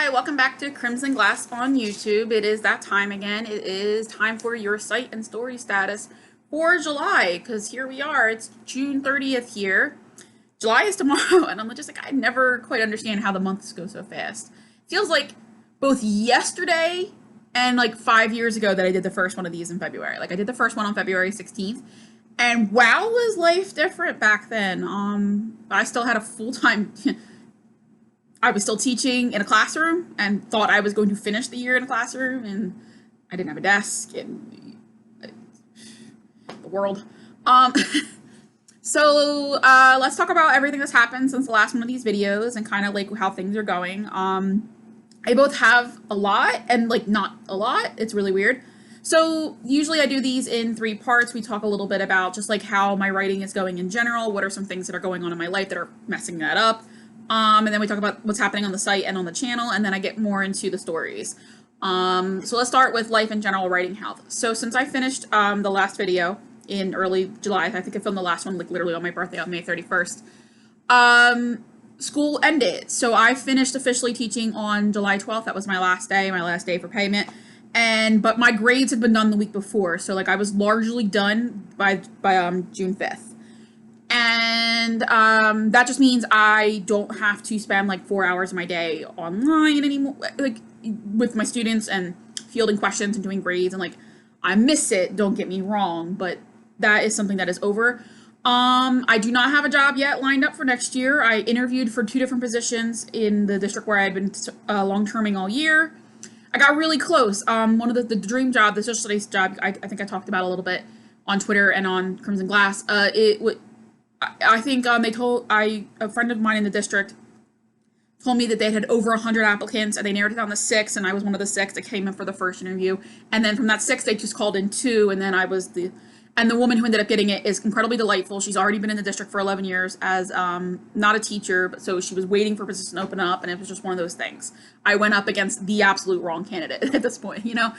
Hi, welcome back to Crimson Glass on YouTube. It is that time again. It is time for your site and story status for July, because here we are. It's June 30th here. July is tomorrow, and I'm just like, I never quite understand how the months go so fast. Feels like both yesterday and like 5 years ago that I did the first one of these in February. Like I did the first one on February 16th, and wow, was life different back then. I still had a full-time I was still teaching in a classroom and thought I was going to finish the year in a classroom, and I didn't have a desk and the world. Um, so let's talk about everything that's happened since the last one of these videos and kind of like how things are going. I both have a lot and like not a lot. It's really weird. So usually I do these in 3 parts. We talk a little bit about just like how my writing is going in general. What are some things that are going on in my life that are messing that up? And then we talk about what's happening on the site and on the channel, and then I get more into the stories. So let's start with life in general, writing health. So since I finished the last video in early July, I think I filmed the last one like literally on my birthday on May 31st, school ended. So I finished officially teaching on July 12th. That was my last day for payment. But my grades had been done the week before. So like I was largely done by June 5th. And that just means I don't have to spend like 4 hours of my day online anymore, like with my students and fielding questions and doing grades. And like, I miss it, don't get me wrong, but that is something that is over. I do not have a job yet lined up for next year. I interviewed for 2 different positions in the district where I had been long-terming all year. I got really close. One of the dream job, the social studies job, I think I talked about a little bit on Twitter and on Crimson Glass. I think a friend of mine in the district told me that they had over 100 applicants and they narrowed it down to 6, and I was one of the 6 that came in for the first interview. And then from that 6, they just called in 2, and then and the woman who ended up getting it is incredibly delightful. She's already been in the district for 11 years as not a teacher, but so she was waiting for a position to open up, and it was just one of those things. I went up against the absolute wrong candidate at this point, you know?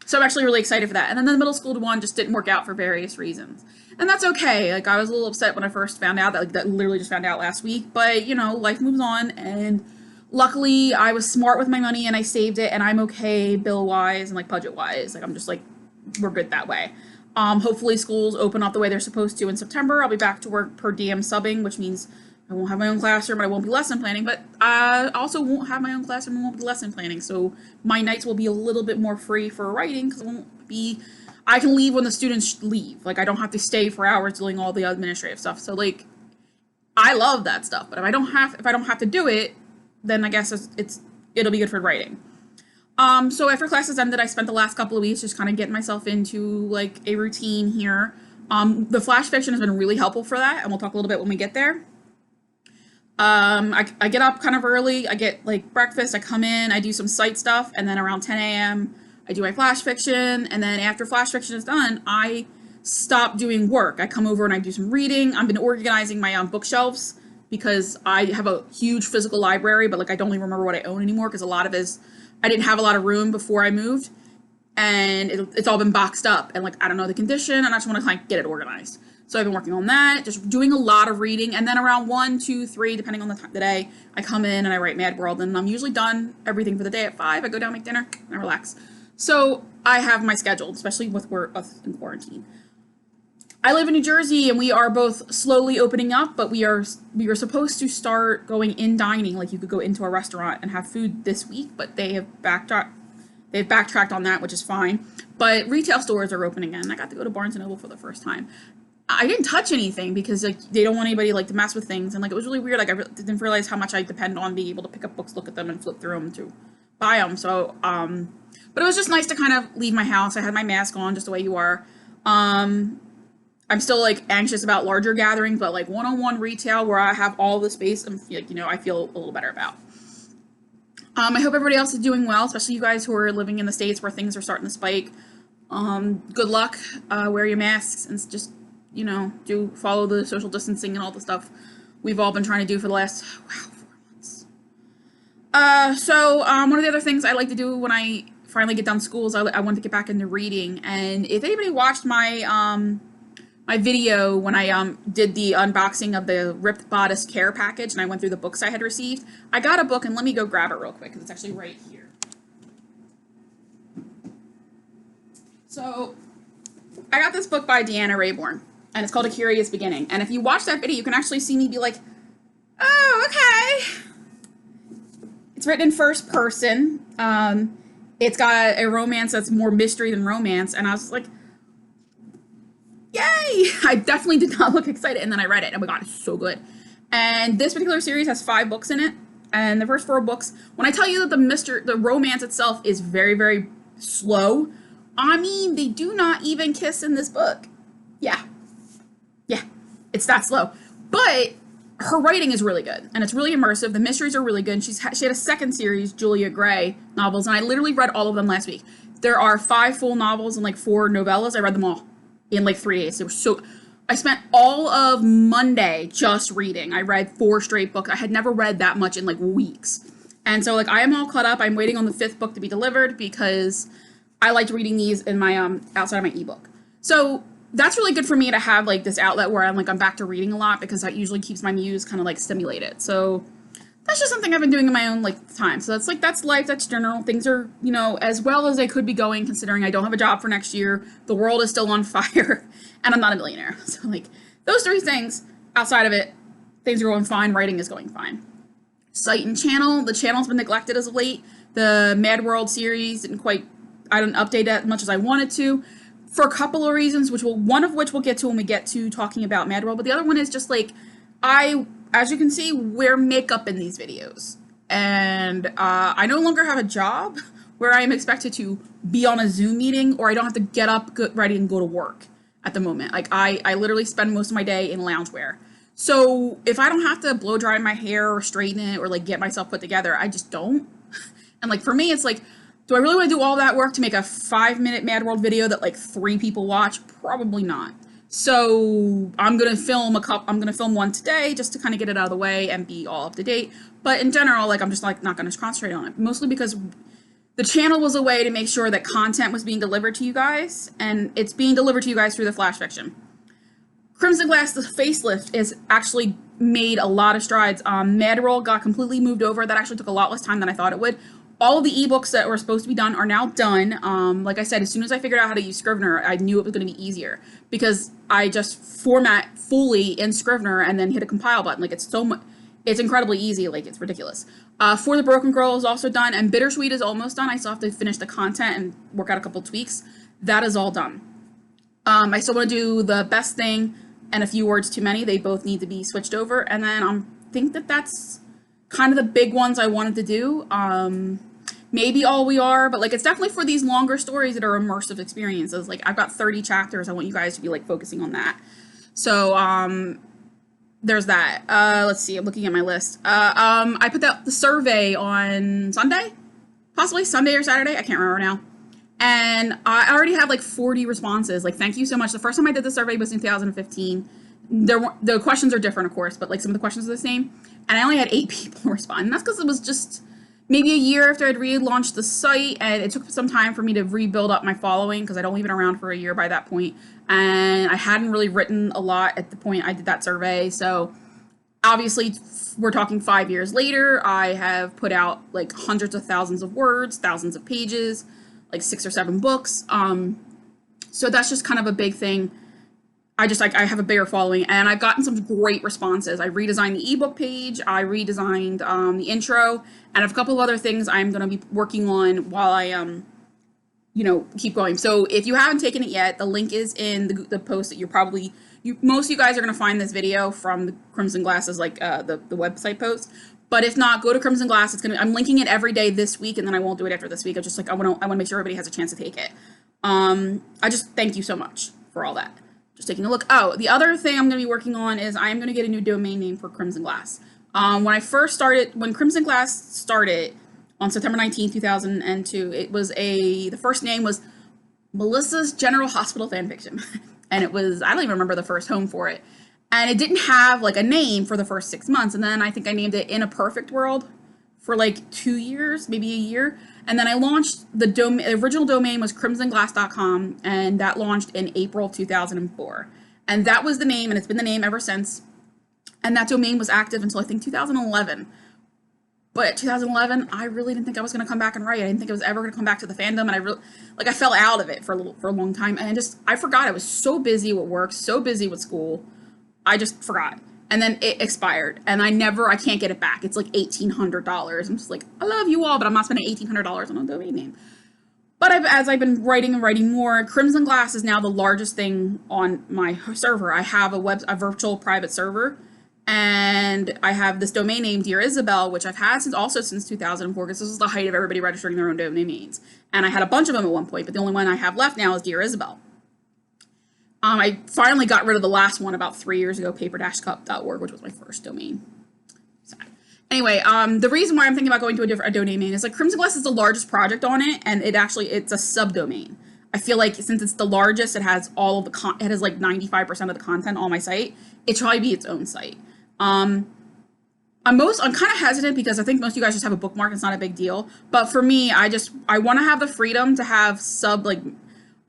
So I'm actually really excited for that. And then the middle school one just didn't work out for various reasons. And that's okay. Like, I was a little upset when I first found out that literally just found out last week. But, you know, life moves on. And luckily, I was smart with my money and I saved it. And I'm okay bill-wise and, like, budget-wise. Like, I'm just, like, we're good that way. Hopefully schools open up the way they're supposed to in September. I'll be back to work per diem subbing, which means I won't have my own classroom, and I won't be lesson planning, but I also won't have my own classroom and won't be lesson planning, so my nights will be a little bit more free for writing, because I can leave when the students leave. Like, I don't have to stay for hours doing all the administrative stuff, so, like, I love that stuff, but if I don't have to do it, then I guess it'll be good for writing. So after classes ended, I spent the last couple of weeks just kind of getting myself into, like, a routine here. The flash fiction has been really helpful for that, and we'll talk a little bit when we get there. I get up kind of early, I get like breakfast, I come in, I do some site stuff, and then around 10 a.m. I do my flash fiction, and then after flash fiction is done, I stop doing work. I come over and I do some reading. I've been organizing my bookshelves because I have a huge physical library, but like I don't even remember what I own anymore because a lot of it is, I didn't have a lot of room before I moved, and it's all been boxed up, and like I don't know the condition, and I just want to like get it organized. So I've been working on that, just doing a lot of reading, and then around 1, 2, 3, depending on the day, I come in and I write Mad World, and I'm usually done everything for the day at 5. I go down, make dinner, and I relax. So I have my schedule, especially with work in quarantine. I live in New Jersey, and we are both slowly opening up, but we are supposed to start going in dining, like you could go into a restaurant and have food this week, but they have backtracked on that, which is fine. But retail stores are open again. I got to go to Barnes & Noble for the first time. I didn't touch anything because like they don't want anybody like to mess with things, and like it was really weird. Like I didn't realize how much I depend on being able to pick up books, look at them, and flip through them to buy them. So, but it was just nice to kind of leave my house. I had my mask on, just the way you are. I'm still like anxious about larger gatherings, but like one-on-one retail where I have all the space and like I feel a little better about. I hope everybody else is doing well, especially you guys who are living in the States where things are starting to spike. Good luck. Wear your masks and just do follow the social distancing and all the stuff we've all been trying to do for the last, 4 months. One of the other things I like to do when I finally get done school is I want to get back into reading. And if anybody watched my my video when I did the unboxing of the Ripped Bodice Care package and I went through the books I had received. I got a book, and let me go grab it real quick because it's actually right here. So I got this book by Deanna Raybourn, and it's called A Curious Beginning. And if you watch that video, you can actually see me be like, oh, okay. It's written in first person. It's got a romance that's more mystery than romance, and I was like, yay! I definitely did not look excited, and then I read it. Oh my god, it's so good. And this particular series has 5 books in it, and the first 4 books, when I tell you that the romance itself is very, very slow, I mean, they do not even kiss in this book. Yeah. Yeah. It's that slow. But her writing is really good, and it's really immersive. The mysteries are really good. She had a second series, Julia Gray novels, and I literally read all of them last week. There are 5 full novels and like 4 novellas. I read them all in like 3 days. They were so... I spent all of Monday just reading. I read 4 straight books. I had never read that much in like weeks. And so like I am all caught up. I'm waiting on the 5th book to be delivered because I liked reading these in my outside of my ebook. So that's really good for me to have like this outlet where I'm back to reading a lot, because that usually keeps my muse kind of like stimulated. So that's just something I've been doing in my own like time. So that's life, that's general. Things are, as well as they could be going, considering I don't have a job for next year. The world is still on fire and I'm not a millionaire. So like those 3 things, outside of it, things are going fine. Writing is going fine. Site and channel. The channel's been neglected as of late. The Mad World series I didn't update as much as I wanted to, for a couple of reasons, one of which we'll get to when we get to talking about Mad World, but the other one is just like, as you can see, wear makeup in these videos, and I no longer have a job where I am expected to be on a Zoom meeting, or I don't have to get up, get ready, and go to work at the moment. Like, I literally spend most of my day in loungewear. So if I don't have to blow dry my hair or straighten it or like get myself put together, I just don't. And like for me, it's like, do I really want to do all that work to make a 5-minute Mad World video that like 3 people watch? Probably not. So I'm gonna film one today just to kind of get it out of the way and be all up to date. But in general, like I'm just like not gonna concentrate on it, mostly because the channel was a way to make sure that content was being delivered to you guys, and it's being delivered to you guys through the Flash Fiction. Crimson Glass, the facelift, is actually made a lot of strides. Mad World got completely moved over. That actually took a lot less time than I thought it would. All of the ebooks that were supposed to be done are now done. Like I said, as soon as I figured out how to use Scrivener, I knew it was going to be easier, because I just format fully in Scrivener and then hit a compile button. Like it's incredibly easy. Like it's ridiculous. For the Broken Girl is also done, and Bittersweet is almost done. I still have to finish the content and work out a couple tweaks. That is all done. I still want to do The Best Thing and A Few Words Too Many. They both need to be switched over, and then I think that's kind of the big ones I wanted to do. Maybe All We Are, but like it's definitely for these longer stories that are immersive experiences. Like I've got 30 chapters. I want you guys to be like focusing on that. So there's that. Let's see, I'm looking at my list. I put the survey on Sunday, possibly Sunday or Saturday. I can't remember now. And I already have like 40 responses. Like, thank you so much. The first time I did the survey was in 2015. The questions are different, of course, but like some of the questions are the same. And I only had 8 people respond. And that's because it was just maybe a year after I'd relaunched the site, and it took some time for me to rebuild up my following, because I'd only been around for a year by that point, and I hadn't really written a lot at the point I did that survey. So obviously we're talking 5 years later. I have put out like hundreds of thousands of words, thousands of pages, like 6 or 7 books. So that's just kind of a big thing. I have a bigger following, and I've gotten some great responses. I redesigned the ebook page, I redesigned the intro, and I have a couple of other things I'm going to be working on while I keep going. So if you haven't taken it yet, the link is in the post that most of you guys are going to find this video from the Crimson Glasses, like the website post. But if not, go to Crimson Glass. I'm linking it every day this week, and then I won't do it after this week. I want to make sure everybody has a chance to take it. I just thank you so much for all that. Just taking a look. Oh, the other thing I'm going to be working on is I'm going to get a new domain name for Crimson Glass. When Crimson Glass started on September 19, 2002, the first name was Melissa's General Hospital Fanfiction. And I don't even remember the first home for it. And it didn't have like a name for the first 6 months. And then I think I named it In a Perfect World for like 2 years, maybe a year. And then I launched the original domain was crimsonglass.com, and that launched in April 2004. And that was the name, and it's been the name ever since. And that domain was active until I think 2011. But 2011, I really didn't think I was going to come back and write. I didn't think I was ever going to come back to the fandom, and I fell out of it for a long time, and I forgot. I was so busy with work, so busy with school, I just forgot. And then it expired, and I can't get it back. It's like $1,800. I'm just like, I love you all, but I'm not spending $1,800 on a domain name. But as I've been writing and writing more, Crimson Glass is now the largest thing on my server. I have a virtual private server, and I have this domain name, Dear Isabel, which I've had since 2004, because this is the height of everybody registering their own domain names. And I had a bunch of them at one point, but the only one I have left now is Dear Isabel. I finally got rid of the last one about 3 years ago, paper-cup.org, which was my first domain. Sad. Anyway, the reason why I'm thinking about going to a domain name is like Crimson Glass is the largest project on it, and it's a subdomain. I feel like since it's the largest, it has all of it has like 95% of the content on my site. It should probably be its own site. I'm kind of hesitant because I think most of you guys just have a bookmark. It's not a big deal. But for me, I want to have the freedom to have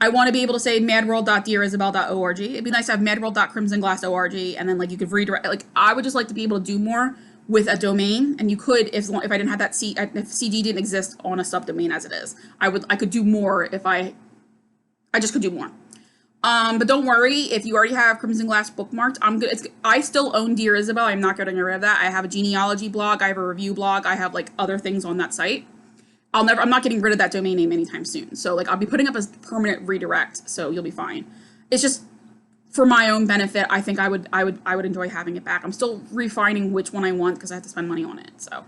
I want to be able to say madworld.dearisabel.org. It'd be nice to have madworld.crimsonglass.org, and then like you could redirect. Like I would just like to be able to do more with a domain, and you could if I didn't have that if CG didn't exist on a subdomain as it is. I could do more if I just could do more. But don't worry if you already have Crimson Glass bookmarked. I still own Dear Isabel. I'm not getting rid of that. I have a genealogy blog. I have a review blog. I have like other things on that site. I'm not getting rid of that domain name anytime soon. So like I'll be putting up a permanent redirect, so you'll be fine. It's just for my own benefit. I think I would enjoy having it back. I'm still refining which one I want because I have to spend money on it. So, all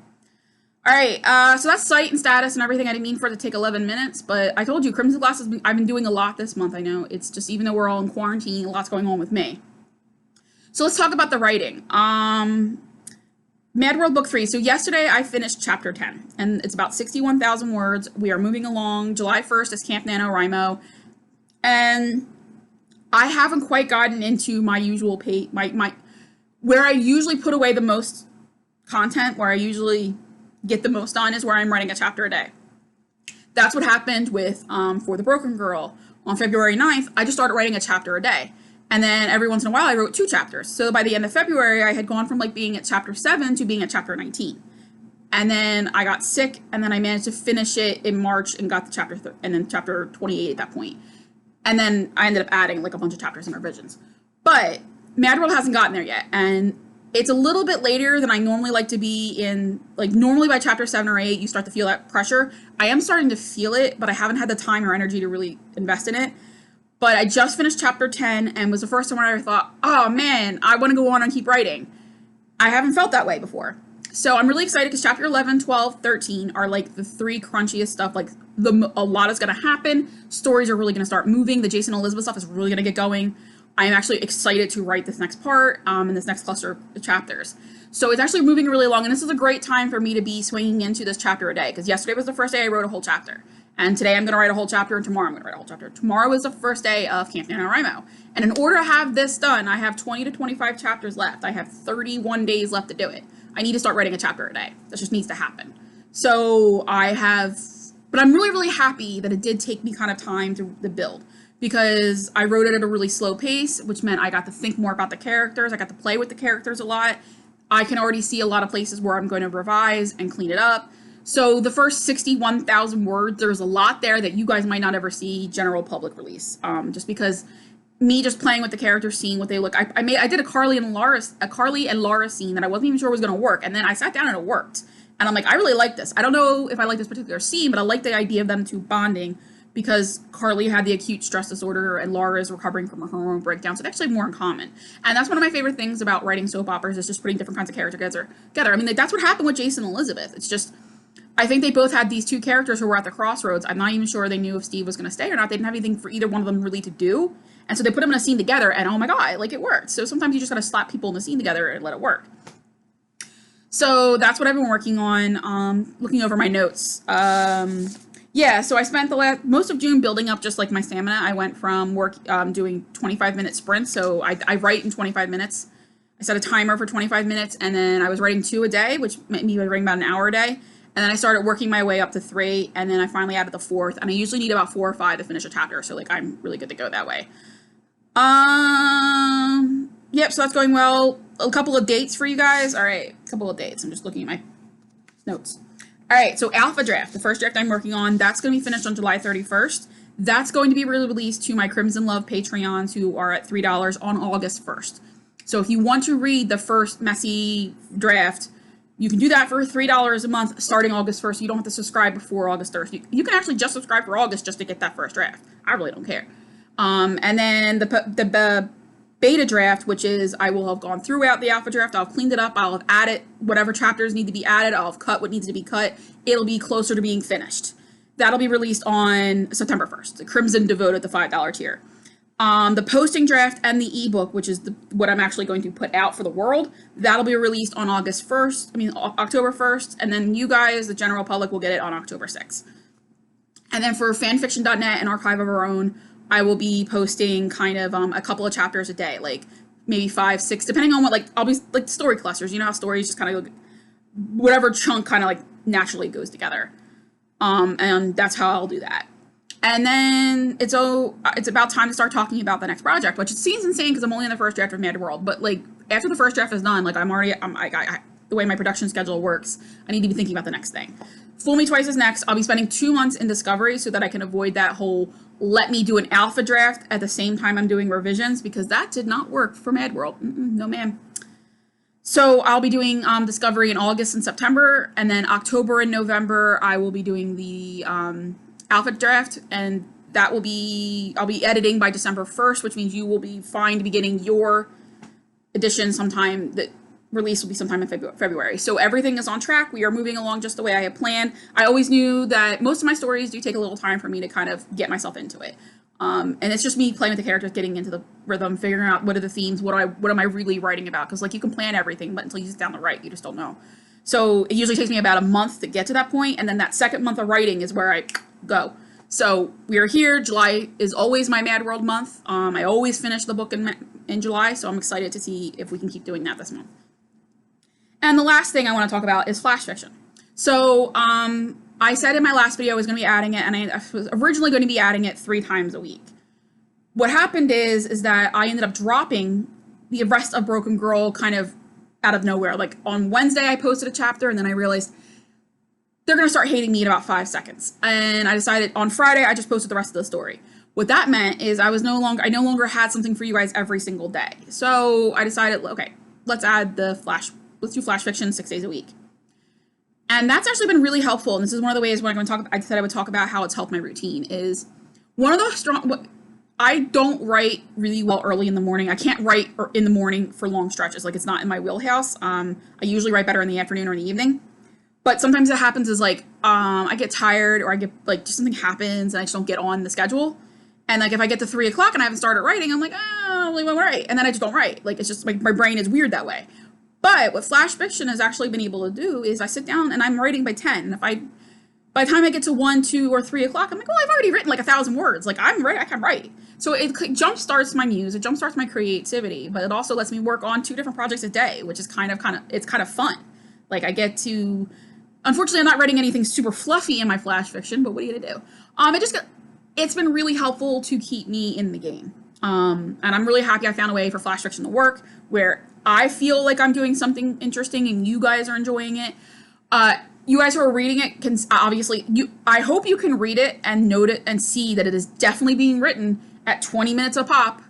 right. So that's site and status and everything. I didn't mean for it to take 11 minutes, but I told you Crimson Glass I've been doing a lot this month. I know it's just even though we're all in quarantine, a lot's going on with me. So let's talk about the writing. Mad World Book 3. So yesterday I finished chapter 10, and it's about 61,000 words. We are moving along. July 1st is Camp NaNoWriMo, and I haven't quite gotten into my usual where I usually put away the most content, where I usually get the most done is where I'm writing a chapter a day. That's what happened with For the Broken Girl. On February 9th, I just started writing a chapter a day. And then every once in a while, I wrote 2 chapters. So by the end of February, I had gone from like being at chapter 7 to being at chapter 19. And then I got sick, and then I managed to finish it in March and got the and then chapter 28 at that point. And then I ended up adding like a bunch of chapters and revisions. But Mad World hasn't gotten there yet, and it's a little bit later than I normally like to be in. Like normally by chapter 7 or 8, you start to feel that pressure. I am starting to feel it, but I haven't had the time or energy to really invest in it. But I just finished chapter 10 and was the first time where I thought, oh man, I want to go on and keep writing. I haven't felt that way before. So I'm really excited because chapter 11, 12, 13 are like the 3 crunchiest stuff. Like a lot is going to happen. Stories are really going to start moving. The Jason and Elizabeth stuff is really going to get going. I am actually excited to write this next part and this next cluster of chapters. So it's actually moving really along, and this is a great time for me to be swinging into this chapter a day, because yesterday was the first day I wrote a whole chapter. And today I'm going to write a whole chapter, and tomorrow I'm going to write a whole chapter. Tomorrow is the first day of Camp NaNoWriMo. And in order to have this done, I have 20 to 25 chapters left. I have 31 days left to do it. I need to start writing a chapter a day. That just needs to happen. So but I'm really, really happy that it did take me kind of time to build, because I wrote it at a really slow pace, which meant I got to think more about the characters. I got to play with the characters a lot. I can already see a lot of places where I'm going to revise and clean it up. So the first 61,000 words, there's a lot there that you guys might not ever see general public release. Just because me just playing with the characters, seeing what they look. I did a Carly and Laura scene that I wasn't even sure was going to work, and then I sat down and it worked. And I'm like, I really like this. I don't know if I like this particular scene, but I like the idea of them two bonding, because Carly had the acute stress disorder and Laura is recovering from her hormone breakdown, so they actually have more in common. And that's one of my favorite things about writing soap operas, is just putting different kinds of characters together. I mean, that's what happened with Jason and Elizabeth. It's just, I think they both had these 2 characters who were at the crossroads. I'm not even sure they knew if Steve was going to stay or not. They didn't have anything for either one of them really to do. And so they put them in a scene together, and oh my God, like it worked. So sometimes you just got to slap people in the scene together and let it work. So that's what I've been working on, looking over my notes. Yeah, so I spent most of June building up just like my stamina. I went from doing 25-minute sprints. So I write in 25 minutes. I set a timer for 25 minutes, and then I was writing 2 a day, which made me writing about an hour a day. And then I started working my way up to 3, and then I finally added the 4th. And I usually need about 4 or 5 to finish a chapter. So like I'm really good to go that way. Yep, so that's going well. A couple of dates for you guys. All right, a couple of dates. I'm just looking at my notes. All right, so Alpha Draft, the first draft I'm working on, that's going to be finished on July 31st. That's going to be released to my Crimson Love Patreons who are at $3 on August 1st. So if you want to read the first messy draft, you can do that for $3 a month starting August 1st. You don't have to subscribe before August 1st. You can actually just subscribe for August just to get that first draft. I really don't care. And then the beta draft, which is I will have gone throughout the alpha draft. I'll have cleaned it up. I'll have added whatever chapters need to be added. I'll have cut what needs to be cut. It'll be closer to being finished. That'll be released on September 1st. The Crimson Devoted, the $5 tier. The posting draft and the ebook, which is what I'm actually going to put out for the world, that'll be released on October 1st. And then you guys, the general public, will get it on October 6th. And then for fanfiction.net and Archive of Our Own, I will be posting kind of a couple of chapters a day, like maybe 5, 6, depending on what, I'll be like story clusters. You know how stories just kind of, whatever chunk kind of naturally goes together. And that's how I'll do that. And then it's about time to start talking about the next project, which it seems insane because I'm only in the first draft of Mad World. But after the first draft is done, the way my production schedule works, I need to be thinking about the next thing. Fool Me Twice is next. I'll be spending 2 months in Discovery so that I can avoid that whole let me do an alpha draft at the same time I'm doing revisions, because that did not work for Mad World. No, ma'am. So I'll be doing Discovery in August and September, and then October and November I will be doing the alpha draft, and I'll be editing by December 1st, which means you will be fine to be getting your edition sometime. The release will be sometime in February. So everything is on track. We are moving along just the way I had planned. I always knew that most of my stories do take a little time for me to kind of get myself into it. And it's just me playing with the characters, getting into the rhythm, figuring out what are the themes, what am I really writing about? Because you can plan everything, but until you sit down to write, you just don't know. So it usually takes me about a month to get to that point, and then that second month of writing is where I go. So we are here. July is always my Mad World month. I always finish the book in July, so I'm excited to see if we can keep doing that this month. And the last thing I want to talk about is flash fiction. So I said in my last video I was going to be adding it, and I was originally going to be adding it 3 times a week. What happened is that I ended up dropping the rest of Broken Girl kind of out of nowhere. On Wednesday I posted a chapter, and then I realized they're going to start hating me in about 5 seconds. And I decided on Friday I just posted the rest of the story. What that meant is I no longer had something for you guys every single day. So I decided, okay, let's do flash fiction 6 days a week. And that's actually been really helpful. And this is one of the ways I said I would talk about how it's helped my routine is one of the I don't write really well early in the morning. I can't write in the morning for long stretches. It's not in my wheelhouse. I usually write better in the afternoon or in the evening. But sometimes it happens is I get tired, or I get just something happens and I just don't get on the schedule. And if I get to 3 o'clock and I haven't started writing, I'm I only want to write. And then I just don't write. It's just my brain is weird that way. But what flash fiction has actually been able to do is I sit down and I'm writing by 10. And by the time I get to 1, 2, or 3 o'clock, I'm I've already written 1,000 words. I'm ready, I can write. So it jumpstarts my muse, it jumpstarts my creativity, but it also lets me work on 2 different projects a day, which is kind of fun. I get to, unfortunately, I'm not writing anything super fluffy in my flash fiction, but what are you gonna do? It's been really helpful to keep me in the game. And I'm really happy I found a way for flash fiction to work where I feel like I'm doing something interesting and you guys are enjoying it. You guys who are reading it can I hope you can read it and note it and see that it is definitely being written at 20 minutes a pop,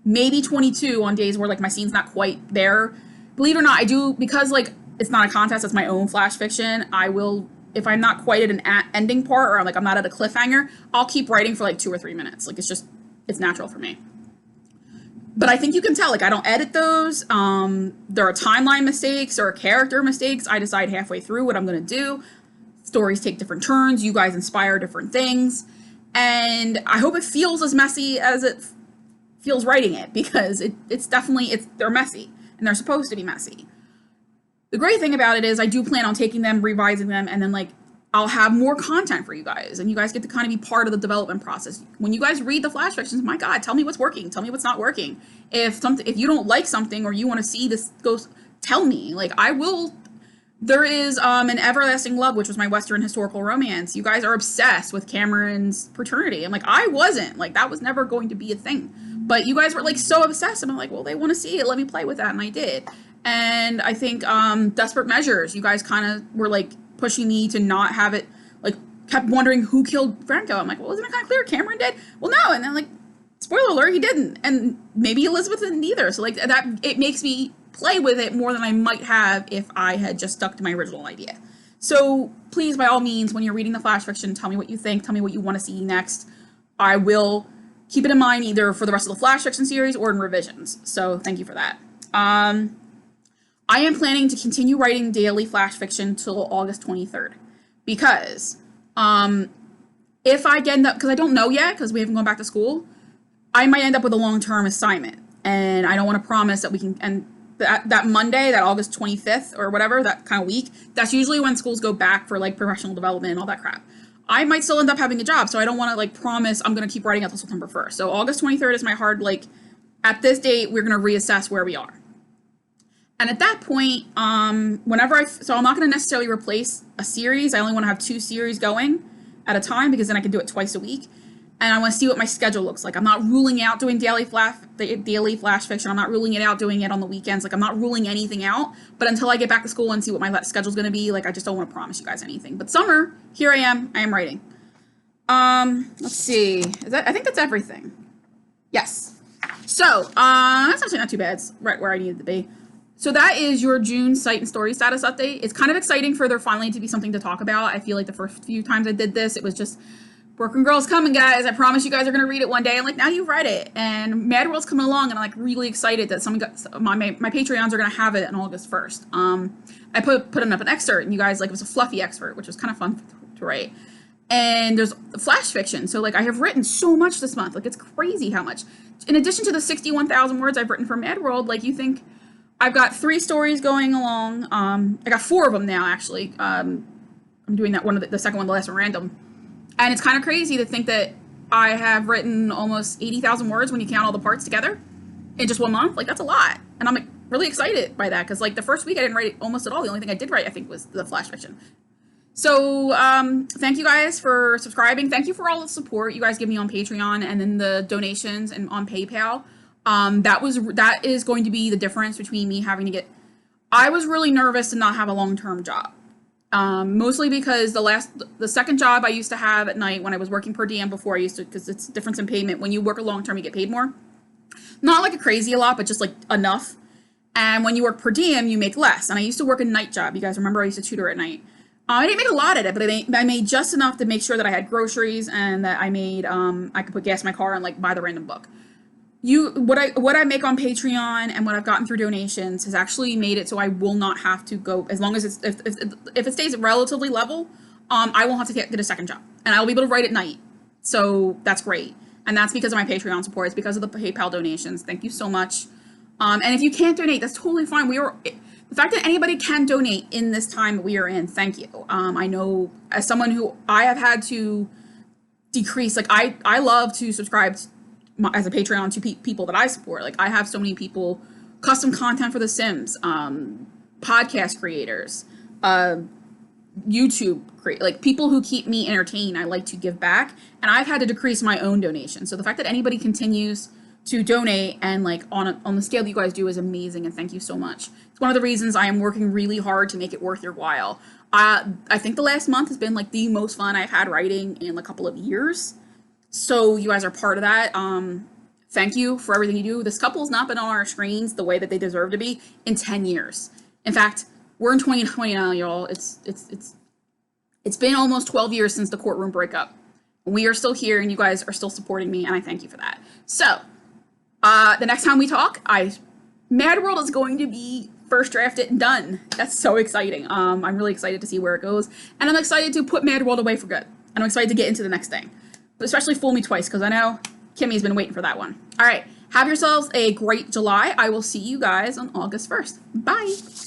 maybe 22 on days where my scene's not quite there. Believe it or not, I do, because it's not a contest, it's my own flash fiction. I will, if I'm not quite at an ending part, or I'm not at a cliffhanger, I'll keep writing for 2 or 3 minutes. It's natural for me. But I think you can tell, I don't edit those. There are timeline mistakes or character mistakes. I decide halfway through what I'm going to do. Stories take different turns. You guys inspire different things. And I hope it feels as messy as it feels writing it, because they're messy and they're supposed to be messy. The great thing about it is I do plan on taking them, revising them, and then I'll have more content for you guys, and you guys get to kind of be part of the development process. When you guys read the flash fictions, my God, tell me what's working, tell me what's not working. If you don't like something or you want to see this go, tell me. I will. There is an Everlasting Love, which was my Western historical romance. You guys are obsessed with Cameron's paternity. I'm I wasn't. That was never going to be a thing. But you guys were like so obsessed, and I'm like, well, they want to see it. Let me play with that, and I did. And I think Desperate Measures, you guys kind of were like pushing me to not have it, like kept wondering who killed Franco. I'm like, well, isn't it kind of clear Cameron did? Well, no. And then like, spoiler alert, he didn't. And maybe Elizabeth didn't either. So like that, it makes me play with it more than I might have if I had just stuck to my original idea. So please, by all means, when you're reading the flash fiction, tell me what you think. Tell me what you want to see next. I will keep it in mind either for the rest of the flash fiction series or in revisions. So thank you for that. I am planning to continue writing daily flash fiction till August 23rd because if I get up, because I don't know yet because we haven't gone back to school, I might end up with a long-term assignment, and I don't want to promise that we can. And that Monday, that August 25th or whatever, that kind of week, that's usually when schools go back for like professional development and all that crap. I might still end up having a job, so I don't want to like promise I'm going to keep writing until September 1st. So August 23rd is my hard, like, at this date, we're going to reassess where we are. And at that point, so I'm not going to necessarily replace a series. I only want to have 2 series going at a time because then I can do it twice a week. And I want to see what my schedule looks like. I'm not ruling out doing daily flash fiction. I'm not ruling it out doing it on the weekends. Like, I'm not ruling anything out. But until I get back to school and see what my schedule's going to be, like, I just don't want to promise you guys anything. But summer, here I am writing. Let's see. I think that's everything. Yes. So, that's actually not too bad. It's right where I needed to be. So that is your June Sight and Story status update. It's kind of exciting for there finally to be something to talk about. I feel like the first few times I did this, it was just Brooklyn Girls coming, guys. I promise you guys are going to read it one day. I'm like, now you've read it. And Mad World's coming along, and I'm like really excited that my Patreons are going to have it on August 1st. I put up an excerpt, and you guys, like, it was a fluffy excerpt, which was kind of fun to write. And there's flash fiction. So, like, I have written so much this month. Like, it's crazy how much. In addition to the 61,000 words I've written for Mad World, like, you think I've got 3 stories going along. I got 4 of them now, actually. I'm doing that one, the second one, the last one, random. And it's kind of crazy to think that I have written almost 80,000 words when you count all the parts together in just 1 month. Like, that's a lot. And I'm like really excited by that because, like, the first week I didn't write almost at all. The only thing I did write, I think, was the flash fiction. So thank you guys for subscribing. Thank you for all the support you guys give me on Patreon and then the donations and on PayPal. That is going to be the difference between me having to get. I was really nervous to not have a long-term job. Mostly because the second job I used to have at night when I was working per diem before I used to, because it's a difference in payment. When you work a long term, you get paid more. Not like a crazy a lot, but just like enough. And when you work per diem, you make less. And I used to work a night job. You guys remember I used to tutor at night. I didn't make a lot at it, but I made just enough to make sure that I had groceries and that I could put gas in my car and like buy the random book. What I make on Patreon and what I've gotten through donations has actually made it so I will not have to go, as long as if it stays relatively level, I won't have to get a second job, and I'll be able to write at night. So that's great, and that's because of my Patreon support. It's because of the PayPal donations. Thank you so much. And if you can't donate, that's totally fine. The fact that anybody can donate in this time we are in, thank you. I know as someone who I have had to decrease, like I love to subscribe as a Patreon to people that I support. Like, I have so many people, custom content for The Sims, podcast creators, YouTube like people who keep me entertained. I like to give back, and I've had to decrease my own donation. So the fact that anybody continues to donate and like on the scale that you guys do is amazing, and thank you so much. It's one of the reasons I am working really hard to make it worth your while. I think the last month has been like the most fun I've had writing in a couple of years. So you guys are part of that. Thank you for everything you do. This couple's not been on our screens the way that they deserve to be in 10 years. In fact, we're in 2020 now, y'all. It's been almost 12 years since the courtroom breakup. We are still here, and you guys are still supporting me, and I thank you for that. So, the next time we talk, Mad World is going to be first drafted and done. That's so exciting. I'm really excited to see where it goes, and I'm excited to put Mad World away for good. And I'm excited to get into the next thing. But especially Fool Me Twice, because I know Kimmy's been waiting for that one. All right, have yourselves a great July. I will see you guys on August 1st. Bye.